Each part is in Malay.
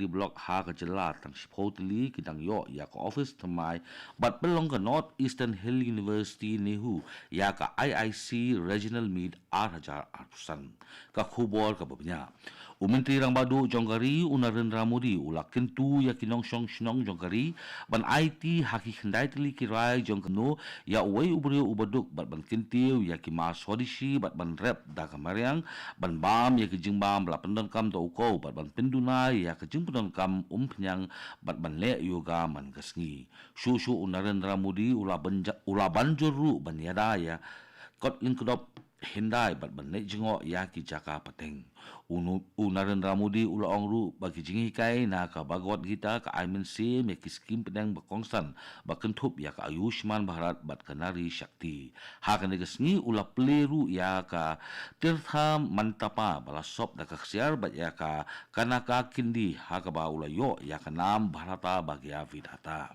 CNRD block ha ka jela tang shipotli kidang yo ya ka office thamai but belong ka North Eastern Hill University nehu ya ka IIC Regional Meet 8,000 ka khubor ka babnya Umentri rang badu jonggari unaran ramudi ulak kentu ya kinong shnong jonggari ban IT haki khendai tli kirai jongkano ya uwei ubrio ubaduk bat ban kentiu ya ki mas hodishi bat ban rep da kamariang ban bam ya ki jingbam la pendon kam do ko bat ban penduna ya ki jing pendon kam penyang bat ban le yoga man gasngi shu unaran ramudi ula banjuru ban yada ya kot lingkudop hindai bat ban le jingo ya ki jaka pateng unaran ramudi ula ongru bagi jingi kai na ka bagot kita ka aimin se me ki skim pedang bakongsan bakentup ya ka ayushman bharat bat kanari shakti ha kan gesni ula pleru ya ka tirtha mantapa bala sop da ka ksiar bat ya ka kanaka kindi ha ka ba ula yo ya ka nam bharata bagya vidhata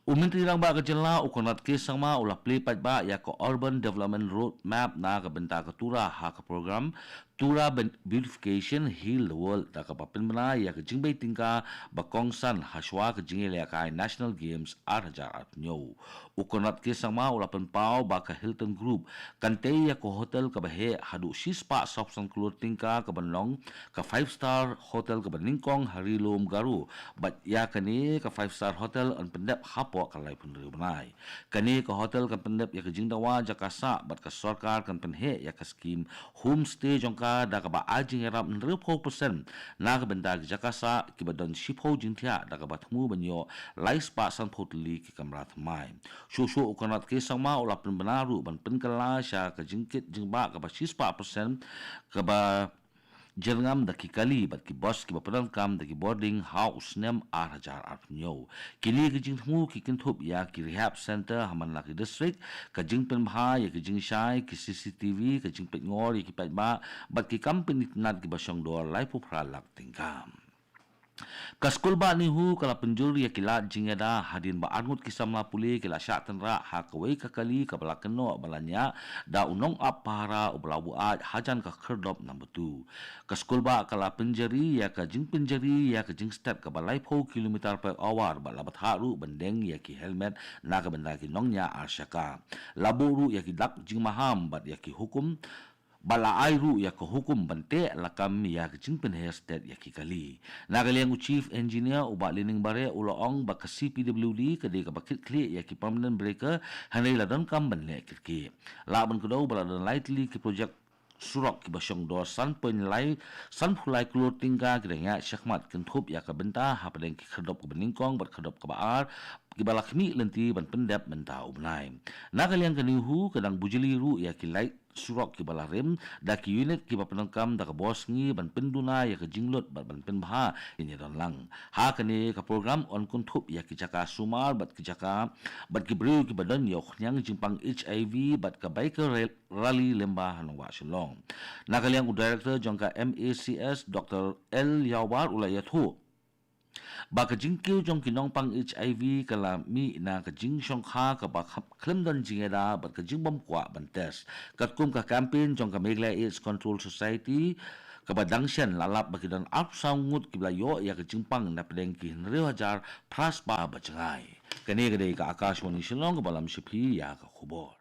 Umentri rang ba kejela ukonat ke sama ulah plipat ba ya ko urban development road map na ka benta ka tura ha ka program tura beautification heal the world da ka papin bana ya ka jingbei tingka bakongsan haswa ka jingel ya ka national games 8,000 nyo ukonat ke sama ulah penpau ba ka Hilton Group kante ya ko hotel ka bahe hadu sispa sopsan klur tingka ka banlong ka 5-star hotel ka baningkong harilom garu bat ya kani ka 5-star hotel on pendep hapo kalai pun riunai kani ka hotel kan pendep ya ka jingdawa jakasa bat ka sarkar kan penhe ya ka skim homestay jongka da ka ba ajing erap 100% na ka benda jakasa ki badon shipho jingthia da ka bathmu banyo laispa san photli ki kamra thmai shu ukanat ke sangma ula pen benaru ban pen kala sha ka jingkit jingba ka ba 6% ka ba Jerngam daki kali bat ki bos ki bapadan kam daki boarding house nem 8,000 nyo. Kini ki jing thmu ki kintup ya ki rehab center haman laki district ka jing pen bha ya ki jing shai ki CCTV ka jing pet ngor ya ki pet ba bat ki company nat ki basyong dor lai pu pralak tingkam. Kaskul ba ni hu kala penjuri ya kila jingeda hadin ba arngut kisamla puli kila syak tenra ha kawai kakali ka bala keno balanya da unong apara ublabu a hajan ka kherdop number 2 kaskul ba kala penjari ya ka jing penjari ya ka jing step ka balai pho kilometer per hour ba labat haru bendeng ya ki helmet na ka benda ki nongnya arsyaka laburu ya ki dak jing maham bat ya ki hukum bala airu ya ko hukum bante lakam ya kecing penhestet ya kikali nagaliang chief engineer uba lining bare uloong ba CPWD kade ka bakit kli ya ki permanent breaker hanai ladon kam banle kirki la ban kudo bala don lightly ki project surok ki basyong dor san penilai san phulai klur tingga grenya syakmat kentup ya ka benta ha padeng ki khadop ka beningkong ber khadop ka baar ki balakmi lenti ban pendap menta umnai nagaliang kanihu kadang bujili ru ya ki light surok ki balarem da ki unit ki bapenangkam da ka bos ngi ban penduna ya ka jinglot ban penbha ini don lang ha kani ka program on kuntup ya ki jaka sumar bat ki jaka bat ki bru ki badan yok nyang jimpang HIV bat ka biker rally lembah hanong wa shillong nakaliang director jongka MACS Dr. L Yawar ulayathu ba ka jingkiu jong kinong pang HIV kala mi na ka jing shong kha ka ba khlem don jingeda ba ka jing bom kwa ban test kat kum ka campaign jong ka Megla AIDS Control Society ka ba dangshan lalap ba kidan up sangut kibla yo ya ka jing pang na pedeng ki 1,000 pras ba ba jangai kani gade ka Akashwani Shillong ka balam shipi ya ka khubor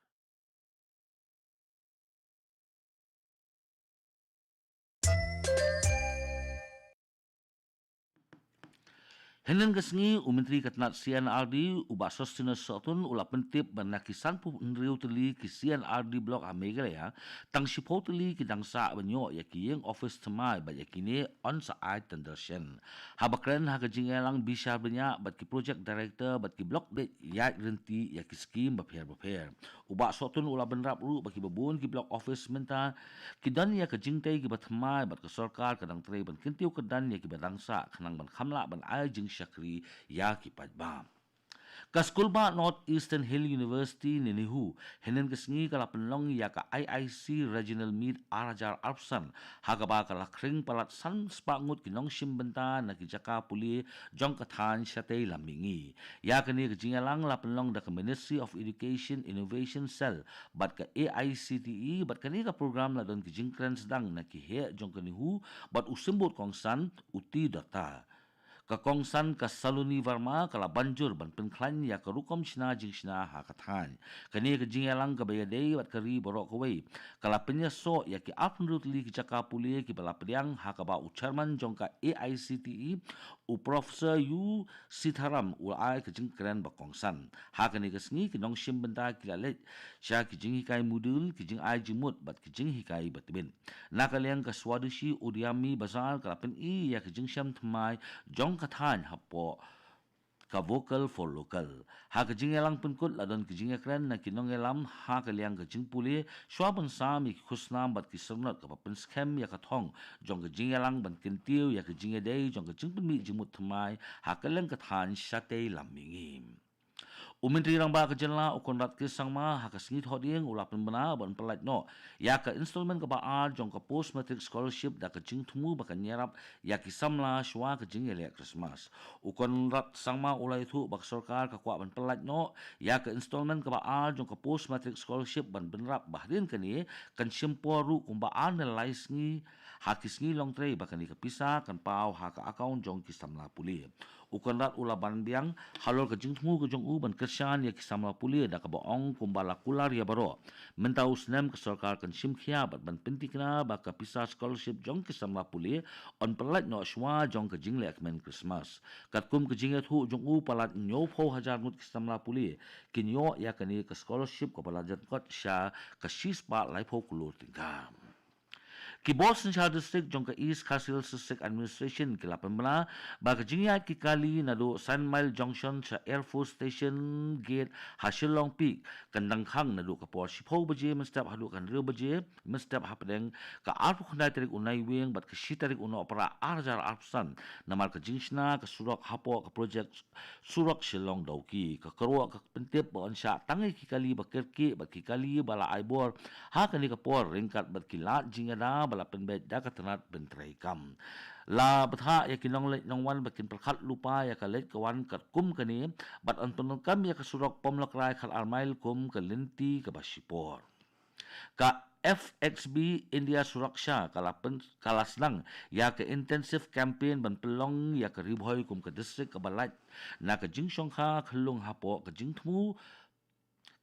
Henen kesngi umentri katnat CNRD uba sustenance sotun ula pentip banakisan pu nriu teli ki CNRD blok Megala ya tang sipo teli ki dangsa banyo ya ki yeng office temai ba yakini on sa ai tendershen habakren ha ka jingelang bisa benya bat ki project director bat ki blok de ya renti ya ki scheme ba pher uba sotun ula benrap ru ba ki babun ki blok office menta ki dan ya ka jingtai ki batmai bat ka sarkar kadang trei ban kintiu ka dan ya ki badangsa khanang ban khamla ban ai jing Shakri ya ki pajbam. Ka school ba Northeastern Hill University ni Nihu henen kesngi kala penlong ya ka IIC Regional Meet Arajar Arpsan haga ba kala kring palat san spangut kinong simbenta na kijaka puli jong kathan syate lamingi ya kani kejingalang la penlong da ka Ministry of Education Innovation Cell bat ka AICTE bat kani ka program la don kijingkran sedang na kihe jong kanihu bat usimbut kongsan uti data ka kongsan ka Saluni Varma kala banjur ban penklan ya ka rukom sina jing sina ha kathan kani ka jingalang ka bayadei bat kari borok kawai kala penyaso ya ki apnrut li ki jaka puli ki bala pediang ha ka ba ucharman jong ka AICTE u professor yu Sitharam u ai ka jing kran ba kongsan ha kani ka sngi ki nong sim benda ki lalet sya ki jing hikai mudul ki jing ai jimut bat ki jing hikai batbin nakaliang ka swadeshi udiami bazar kala pen I ya ki jing syam thmai jong kathan hapo ka vocal for local ha ka jingelang penkut ladon ki jingekran na kinongelam ha ka liang ka jingpuli swaban sami khusnam bat ki sernot ka pen scam ya ka thong jong ka jingelang ban kintiu ya ka jingedei jong ka jingpmi jimut thmai ha ka leng kathan syate lamingi Umintri rang ba ka jenla ukon rat ke sangma ha ka singit hoding ulapan bena ban pelat no ya ka installment ka ba ar jong ka post matric scholarship da ka jing thumu ba ka nyerap ya ki samla shwa ka jing ele Christmas ukon rat sangma ulai thu ba sarkar ka kwa ban pelat no ya ka installment ka ba ar jong ka post matric scholarship ban benrap bahrin kani kan simporu kumba analyze ni ha ki sngi long tray ba kani ka pisa kan pau ha ka account jong ki samla puli ukon rat ulaban biang halol ka jing thumu ka jong u ban kersan ya kisama puli da ka baong kumbala kular ya baro mentau snem ke sarkar kan simkhia bat ban pentikna ba ka pisa scholarship jong kisama puli on pelat no shwa jong ka jingle akmen Christmas kat kum ka jinget hu jong u palat nyo pho hajar mut kisama puli kinyo ya kani ka scholarship ka balajan kot sha ka shispa lai pho kulur tingkam Ki Boston Shah District jong ka East Castle District Administration ki lapan bana ba ka jingya ki kali na do Sun Mile Junction sa Air Force Station Gate ha Shillong Peak kandang khang na do ka por sipo baje mestap halu kan rio baje mestap hapdeng ka arpu khnai tarik unai wing bat ka shitarik uno opera arjar arpsan na mar ka jingsna ka surak hapo ka project surak Shillong dauki ka karwa ka pentep ba ansya tangai ki kali ba kerki ba ki kali bala aibor ha kani ka por ringkat bat ki lat jingada bala penbet da ka tenat bentrai kam la batha ya kinong let nong wan bakin perkhat lupa ya ka let kawan kat kum kani bat anton kam ya ka surak pom lakrai khal armail kum ka linti ka basipor ka FXB India Suraksha kalasnang ya ka intensive campaign ban pelong ya ka ribhoy kum ka district ka balat na ka jingsong kha khlung hapo ka jingthmu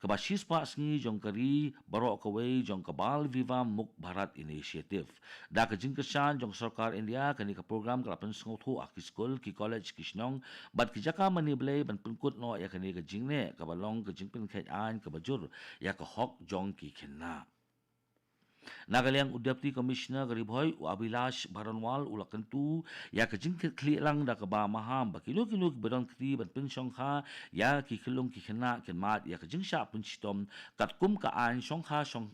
Kabashis pa sngi jong kari baro kawai jong kabal viva muk bharat initiative da ka jingkasan jong sarkar India kani ka program kalapan sngotu aki school ki college kisnong bat ki jaka maniblay ban pungkut no ya kani ka jingne kabalong ka jingpin khet an ka bajur ya ka hok jong ki khenna Nagalang Deputy Commissioner Garibhoy u Abilash Baranwal ulakantu ya ka jingkit kli lang da ka ba maham ba kilo bedon kri ban pensyong kha ya ki khilung ki khna ken mat ya ka jingsha punchitom kat kum ka an syong kha syong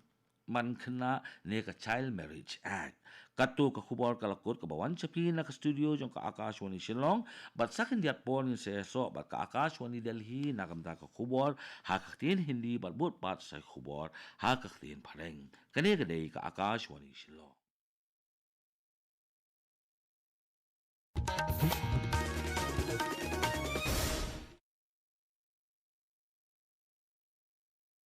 man khna ne ka Child Marriage Act katu ka khubor kalakot ka bawan chapi na ka studio jong ka Akashwani Shillong bat sakin diat pon se so bat ka Akashwani Delhi na kamta ka khubor ha ka tin hindi bat bot pat sa khubor ha ka tin phareng kane ka dei ka Akashwani Shillong